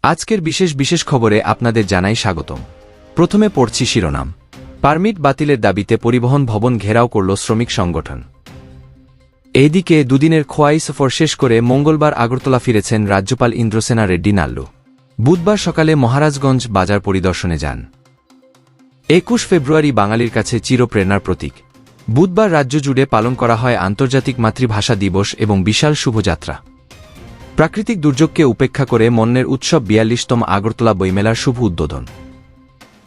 আজকের বিশেষ খবরে আপনাদের জানাই স্বাগতম। প্রথমে পড়ছি শিরোনাম। পারমিট বাতিলের দাবিতে পরিবহন ভবন ঘেরাও করল শ্রমিক সংগঠন। এদিকে দুদিনের খোয়াই সফর শেষ করে মঙ্গলবার আগরতলা ফিরেছেন রাজ্যপাল ইন্দ্রসেনা রেড্ডি নাল্লু। বুধবার সকালে মহারাজগঞ্জ বাজার পরিদর্শনে যান। ২১ ফেব্রুয়ারি বাঙালির কাছে চিরপ্রেরণার প্রতীক। বুধবার রাজ্য জুড়ে পালন করা হয় আন্তর্জাতিক মাতৃভাষা দিবস এবং বিশাল শুভযাত্রা। প্রাকৃতিক দুর্যোগকে উপেক্ষা করে মন্নের উৎসব ৪২তম আগরতলা বইমেলার শুভ উদ্বোধন।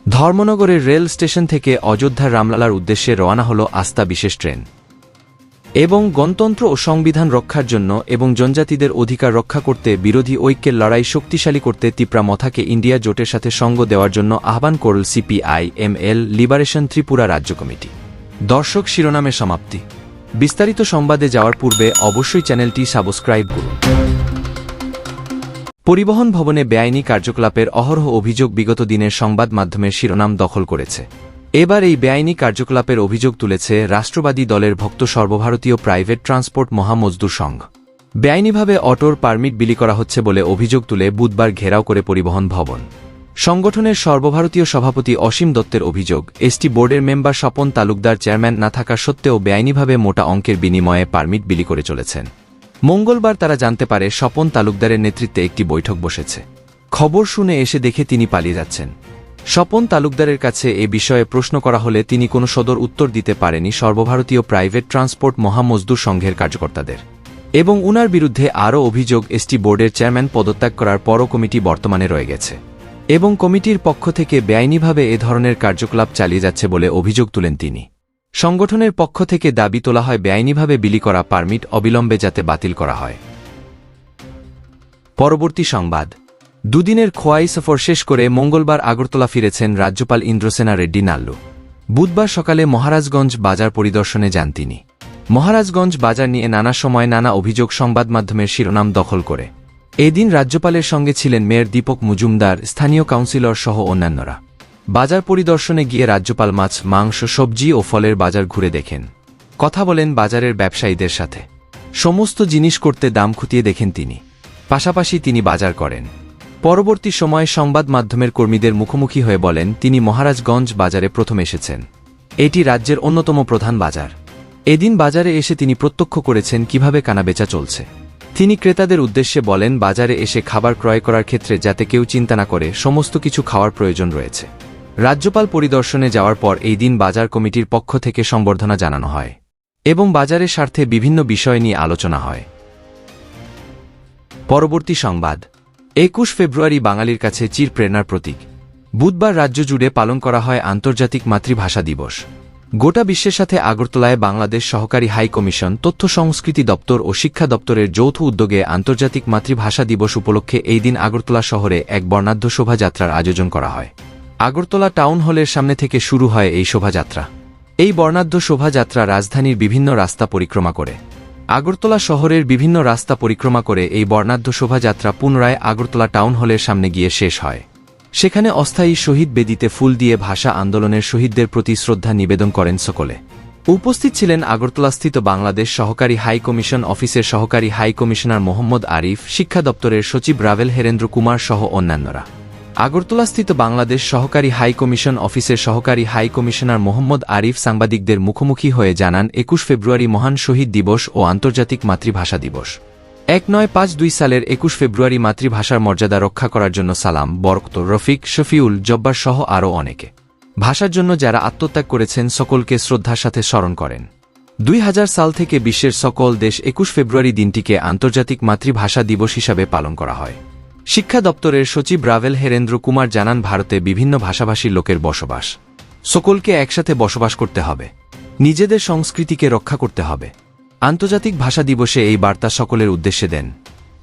ধর্মনগরের রেল স্টেশন থেকে অযোধ্যার রামলালার উদ্দেশ্যে রওনা হল আস্থা বিশেষ ট্রেন। এবং গণতন্ত্র ও সংবিধান রক্ষার জন্য এবং জনজাতিদের অধিকার রক্ষা করতে বিরোধী ঐক্যের লড়াই শক্তিশালী করতে তিপ্রা মথাকে ইন্ডিয়া জোটের সাথে সঙ্গ দেওয়ার জন্য আহ্বান করল CPI-ML লিবারেশন ত্রিপুরা রাজ্য কমিটি। দর্শক, শিরোনামে সমাপ্তি। বিস্তারিত সংবাদে যাওয়ার পূর্বে অবশ্যই চ্যানেলটি সাবস্ক্রাইব করুন। পরিবহন ভবনে বেআইনি কার্যকলাপের অহরহ অভিযোগ বিগত দিনের সংবাদ মাধ্যমের শিরোনাম দখল করেছে। এবার এই বেআইনি কার্যকলাপের অভিযোগ তুলেছে রাষ্ট্রবাদী দলের ভক্ত সর্বভারতীয় প্রাইভেট ট্রান্সপোর্ট মহামজদুর সংঘ। বেআইনিভাবে অটোর পারমিট বিলি করা হচ্ছে বলে অভিযোগ তুলে বুধবার ঘেরাও করে পরিবহন ভবন। সংগঠনের সর্বভারতীয় সভাপতি অসীম দত্তের অভিযোগ, এসটি বোর্ডের মেম্বার স্বপন তালুকদার চেয়ারম্যান না থাকা সত্ত্বেও বেআইনিভাবে মোটা অঙ্কের বিনিময়ে পারমিট বিলি করে চলেছেন। মঙ্গলবার তারা জানতে পারে স্বপন তালুকদারের নেতৃত্বে একটি বৈঠক বসেছে। খবর শুনে এসে দেখে তিনি পালিয়ে যাচ্ছেন। স্বপন তালুকদারের কাছে এ বিষয়ে প্রশ্ন করা হলে তিনি কোনো সদর উত্তর দিতে পারেনি সর্বভারতীয় প্রাইভেট ট্রান্সপোর্ট মহামজদুর সংঘের কার্যকর্তাদের। এবং উনার বিরুদ্ধে আরও অভিযোগ, এসটি বোর্ডের চেয়ারম্যান পদত্যাগ করার পরও কমিটি বর্তমানে রয়ে গেছে এবং কমিটির পক্ষ থেকে বেআইনিভাবে এ ধরনের কার্যকলাপ চালিয়ে যাচ্ছে বলে অভিযোগ তুলেন তিনি। সংগঠনের পক্ষ থেকে দাবি তোলা হয় বেআইনিভাবে বিলি করা পারমিট অবিলম্বে যাতে বাতিল করা হয়। পরবর্তী সংবাদ। দুদিনের খোয়াই সফর শেষ করে মঙ্গলবার আগরতলা ফিরেছেন রাজ্যপাল ইন্দ্রসেনা রেড্ডি নাল্লু। বুধবার সকালে মহারাজগঞ্জ বাজার পরিদর্শনে যান তিনি। মহারাজগঞ্জ বাজার নিয়ে নানা সময় নানা অভিযোগ সংবাদ মাধ্যমের শিরোনাম দখল করে। এদিন রাজ্যপালের সঙ্গে ছিলেন মেয়র দীপক মজুমদার, স্থানীয় কাউন্সিলর সহ অন্যান্যরা। বাজার পরিদর্শনে গিয়ে রাজ্যপাল মাছ, মাংস, সবজি ও ফলের বাজার ঘুরে দেখেন, কথা বলেন বাজারের ব্যবসায়ীদের সাথে। সমস্ত জিনিস করতে দাম খতিয়ে দেখেন তিনি। পাশাপাশি তিনি বাজার করেন। পরবর্তী সময়ে সংবাদ মাধ্যমের কর্মীদের মুখোমুখি হয়ে বলেন তিনি মহারাজগঞ্জ বাজারে প্রথম এসেছেন। এটি রাজ্যের অন্যতম প্রধান বাজার। এদিন বাজারে এসে তিনি প্রত্যক্ষ করেছেন কিভাবে কেনাবেচা চলছে। তিনি ক্রেতাদের উদ্দেশ্যে বলেন বাজারে এসে খাবার ক্রয় করার ক্ষেত্রে যাতে কেউ চিন্তা না করে, সমস্ত কিছু খাওয়ার প্রয়োজন রয়েছে। রাজ্যপাল পরিদর্শনে যাওয়ার পর এই দিন বাজার কমিটির পক্ষ থেকে সম্বর্ধনা জানানো হয় এবং বাজারের স্বার্থে বিভিন্ন বিষয় নিয়ে আলোচনা হয়। পরবর্তী সংবাদ। ২১ ফেব্রুয়ারি বাঙালির কাছে চিরপ্রেরণার প্রতীক। বুধবার রাজ্য জুড়ে পালন করা হয় আন্তর্জাতিক মাতৃভাষা দিবস। গোটা বিশ্বের সাথে আগরতলায় বাংলাদেশ সহকারী হাই কমিশন, তথ্য সংস্কৃতি দপ্তর ও শিক্ষা দপ্তরের যৌথ উদ্যোগে আন্তর্জাতিক মাতৃভাষা দিবস উপলক্ষে এই দিন আগরতলা শহরে এক বর্ণাঢ্য শোভাযাত্রার আয়োজন করা হয়। আগরতলা টাউন হলের সামনে থেকে শুরু হয় এই শোভাযাত্রা। এই বর্ণাঢ্য শোভাযাত্রা রাজধানীর বিভিন্ন রাস্তা পরিক্রমা করে। আগরতলা শহরের বিভিন্ন রাস্তা পরিক্রমা করে এই বর্ণাঢ্য শোভাযাত্রা পুনরায় আগরতলা টাউন হলের সামনে গিয়ে শেষ হয়। সেখানে অস্থায়ী শহীদ বেদিতে ফুল দিয়ে ভাষা আন্দোলনের শহীদদের প্রতি শ্রদ্ধা নিবেদন করেন সকলে। উপস্থিত ছিলেন আগরতলাস্থিত বাংলাদেশ সহকারী হাই কমিশন অফিসের সহকারী হাই কমিশনার মোহাম্মদ আরিফ, শিক্ষা দপ্তরের সচিব রাভেল হেরেন্দ্র কুমার সহ অন্যান্যরা। আগরতলাস্থিত বাংলাদেশ সহকারী হাই কমিশন অফিসের সহকারী হাই কমিশনার মোহাম্মদ আরিফ সাংবাদিকদের মুখোমুখি হয়ে জানান ২১ ফেব্রুয়ারি মহান শহীদ দিবস ও আন্তর্জাতিক মাতৃভাষা দিবস। ১৯৫২ সালের ২১ ফেব্রুয়ারি মাতৃভাষার মর্যাদা রক্ষা করার জন্য সালাম, বরকত, রফিক, শফিউল, জব্বার সহ আরও অনেকে ভাষার জন্য যারা আত্মত্যাগ করেছেন সকলকে শ্রদ্ধার সাথে স্মরণ করেন। ২০০০ সাল থেকে বিশ্বের সকল দেশ ২১ ফেব্রুয়ারি দিনটিকে আন্তর্জাতিক মাতৃভাষা দিবস হিসাবে পালন করা হয়। শিক্ষা দপ্তরের সচিব রাভেল হেরেন্দ্র কুমার জানান ভারতে বিভিন্ন ভাষাভাষীর লোকের বসবাস। সকলকে একসাথে বসবাস করতে হবে, নিজেদের সংস্কৃতিকে রক্ষা করতে হবে। আন্তর্জাতিক ভাষা দিবসে এই বার্তা সকলের উদ্দেশ্যে দেন।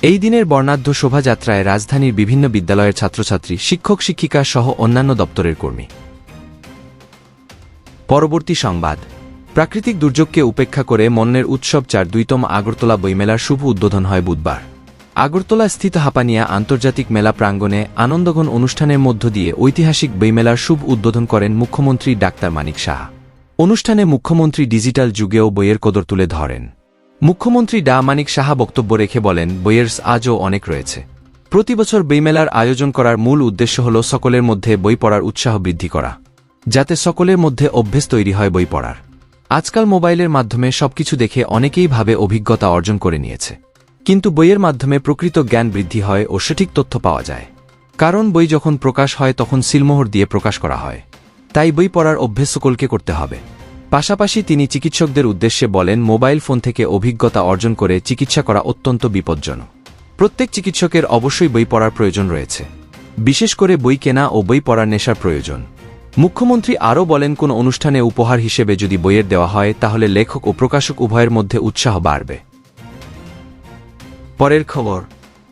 এই দিনের বর্ণাঢ্য শোভাযাত্রায় রাজধানীর বিভিন্ন বিদ্যালয়ের ছাত্রছাত্রী, শিক্ষক শিক্ষিকা সহ অন্যান্য দপ্তরের কর্মী। পরবর্তী সংবাদ। প্রাকৃতিক দুর্যোগকে উপেক্ষা করে মন্নের উৎসব ৪২তম আগরতলা বইমেলার শুভ উদ্বোধন হয় বুধবার। আগরতলা স্থিত হাপানিয়া আন্তর্জাতিক মেলা প্রাঙ্গণে আনন্দঘন অনুষ্ঠানের মধ্য দিয়ে ঐতিহাসিক বইমেলার শুভ উদ্বোধন করেন মুখ্যমন্ত্রী ডাক্তার মানিক সাহা। অনুষ্ঠানে মুখ্যমন্ত্রী ডিজিটাল যুগেও বইয়ের কদর তুলে ধরেন। মুখ্যমন্ত্রী ডা মানিক সাহা বক্তব্য রেখে বলেন, বইয়ের আজও অনেক রয়েছে। প্রতিবছর বইমেলার আয়োজন করার মূল উদ্দেশ্য হল সকলের মধ্যে বই পড়ার উৎসাহ বৃদ্ধি করা, যাতে সকলের মধ্যে অভ্যেস তৈরি হয় বই পড়ার। আজকাল মোবাইলের মাধ্যমে সবকিছু দেখে অনেকেই ভাবে অভিজ্ঞতা অর্জন করে নিয়েছে, কিন্তু বইয়ের মাধ্যমে প্রকৃত জ্ঞান বৃদ্ধি হয় ও সঠিক তথ্য পাওয়া যায়। কারণ বই যখন প্রকাশ হয় তখন সিলমোহর দিয়ে প্রকাশ করা হয়, তাই বই পড়ার অভ্যেস সকলকে করতে হবে। পাশাপাশি তিনি চিকিৎসকদের উদ্দেশ্যে বলেন, মোবাইল ফোন থেকে অভিজ্ঞতা অর্জন করে চিকিৎসা করা অত্যন্ত বিপজ্জনক। প্রত্যেক চিকিৎসকের অবশ্যই বই পড়ার প্রয়োজন রয়েছে, বিশেষ করে বই কেনা ও বই পড়ার নেশার প্রয়োজন। মুখ্যমন্ত্রী আরও বলেন, কোনো অনুষ্ঠানে উপহার হিসেবে যদি বইয়ের দেওয়া হয় তাহলে লেখক ও প্রকাশক উভয়ের মধ্যে উৎসাহ বাড়বে। পরের খবর,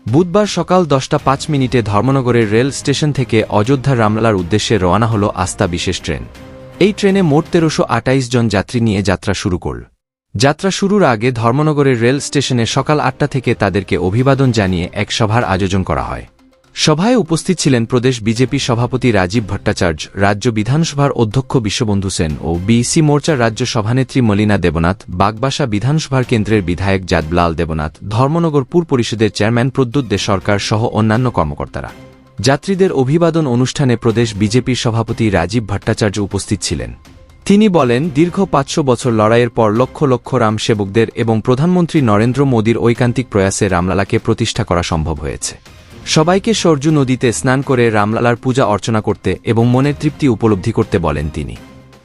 বুধবার সকাল 10টা 5 ধর্মনগরের রেল স্টেশন থেকে অযোধ্যার রামলালার উদ্দেশ্যে রওনা হল আস্থা বিশেষ ট্রেন। এই ট্রেনে মোট 1328 জন যাত্রী নিয়ে যাত্রা শুরু করল। যাত্রা শুরুর আগে ধর্মনগরের রেল স্টেশনে সকাল 8টা থেকে তাদেরকে অভিবাদন জানিয়ে এক সভার আয়োজন করা হয়। সভায় উপস্থিত ছিলেন প্রদেশ বিজেপি সভাপতি রাজীব ভট্টাচার্য, রাজ্য বিধানসভার অধ্যক্ষ বিশ্ববন্ধু সেন ও বিসি মোর্চার রাজ্য সভানেত্রী মলিনা দেবনাথ, বাগবাসা বিধানসভার কেন্দ্রের বিধায়ক জাদলাল দেবনাথ, ধর্মনগর পুর পরিষদের চেয়ারম্যান প্রদ্যুৎ দে সরকার সহ অন্যান্য কর্মকর্তারা। যাত্রীদের অভিবাদন অনুষ্ঠানে প্রদেশ বিজেপির সভাপতি রাজীব ভট্টাচার্য উপস্থিত ছিলেন। তিনি বলেন, দীর্ঘ 500 বছর লড়াইয়ের পর লক্ষ লক্ষ রাম সেবকদের এবং প্রধানমন্ত্রী নরেন্দ্র মোদীর ঐকান্তিক প্রয়াসে রামলালাকে প্রতিষ্ঠা করা সম্ভব হয়েছে। সবাইকে সরজু নদীতে স্নান করে রামলালার পূজা অর্চনা করতে এবং মনের তৃপ্তি উপলব্ধি করতে বলেন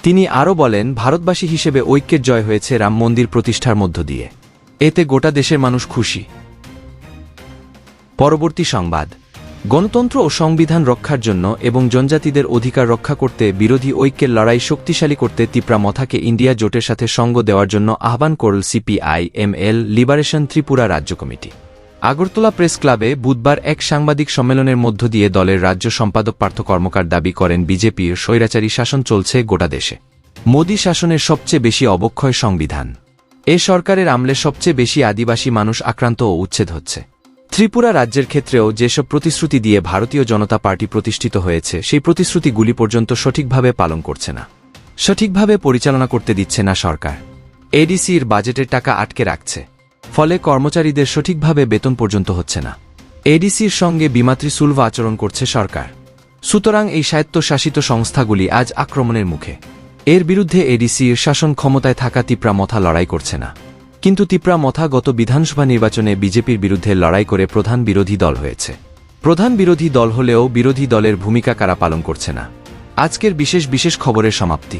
তিনি আরও বলেন, ভারতবাসী হিসেবে ঐক্যের জয় হয়েছে রাম মন্দির প্রতিষ্ঠার মধ্য দিয়ে। এতে গোটা দেশের মানুষ খুশি। পরবর্তী সংবাদ, গণতন্ত্র ও সংবিধান রক্ষার জন্য এবং জনজাতিদের অধিকার রক্ষা করতে বিরোধী ঐক্যের লড়াই শক্তিশালী করতে তিপ্রা মথাকে ইন্ডিয়া জোটের সাথে সঙ্গ দেওয়ার জন্য আহ্বান করল CPI-ML লিবারেশন ত্রিপুরা রাজ্য কমিটি। আগরতলা প্রেস ক্লাবে বুধবার এক সাংবাদিক সম্মেলনের মধ্য দিয়ে দলের রাজ্য সম্পাদক পার্থ কর্মকার দাবি করেন, বিজেপির স্বৈরাচারী শাসন চলছে গোটা দেশে। মোদী শাসনের সবচেয়ে বেশি অবক্ষয় সংবিধান। এ সরকারের আমলে সবচেয়ে বেশি আদিবাসী মানুষ আক্রান্ত ও উচ্ছেদ হচ্ছে। ত্রিপুরা রাজ্যের ক্ষেত্রেও যেসব প্রতিশ্রুতি দিয়ে ভারতীয় জনতা পার্টি প্রতিষ্ঠিত হয়েছে, সেই প্রতিশ্রুতিগুলি পর্যন্ত সঠিকভাবে পালন করছে না, সঠিকভাবে পরিচালনা করতে দিচ্ছে না সরকার। এডিসির বাজেটের টাকা আটকে রাখছে, ফলে কর্মচারীদের সঠিকভাবে বেতন পর্যন্ত হচ্ছে না। এডিসির সঙ্গে বিমাতৃ সুলভ আচরণ করছে সরকার। সুতরাং এই স্বায়ত্তশাসিত সংস্থাগুলি আজ আক্রমণের মুখে। এর বিরুদ্ধে এডিসির শাসন ক্ষমতায় থাকা তিপ্রা মথা লড়াই করছে না, কিন্তু তিপ্রা মথা গত বিধানসভা নির্বাচনে বিজেপির বিরুদ্ধে লড়াই করে প্রধান বিরোধী দল হয়েছে। প্রধান বিরোধী দল হলেও বিরোধী দলের ভূমিকা কারা পালন করছে না। আজকের বিশেষ খবরের সমাপ্তি।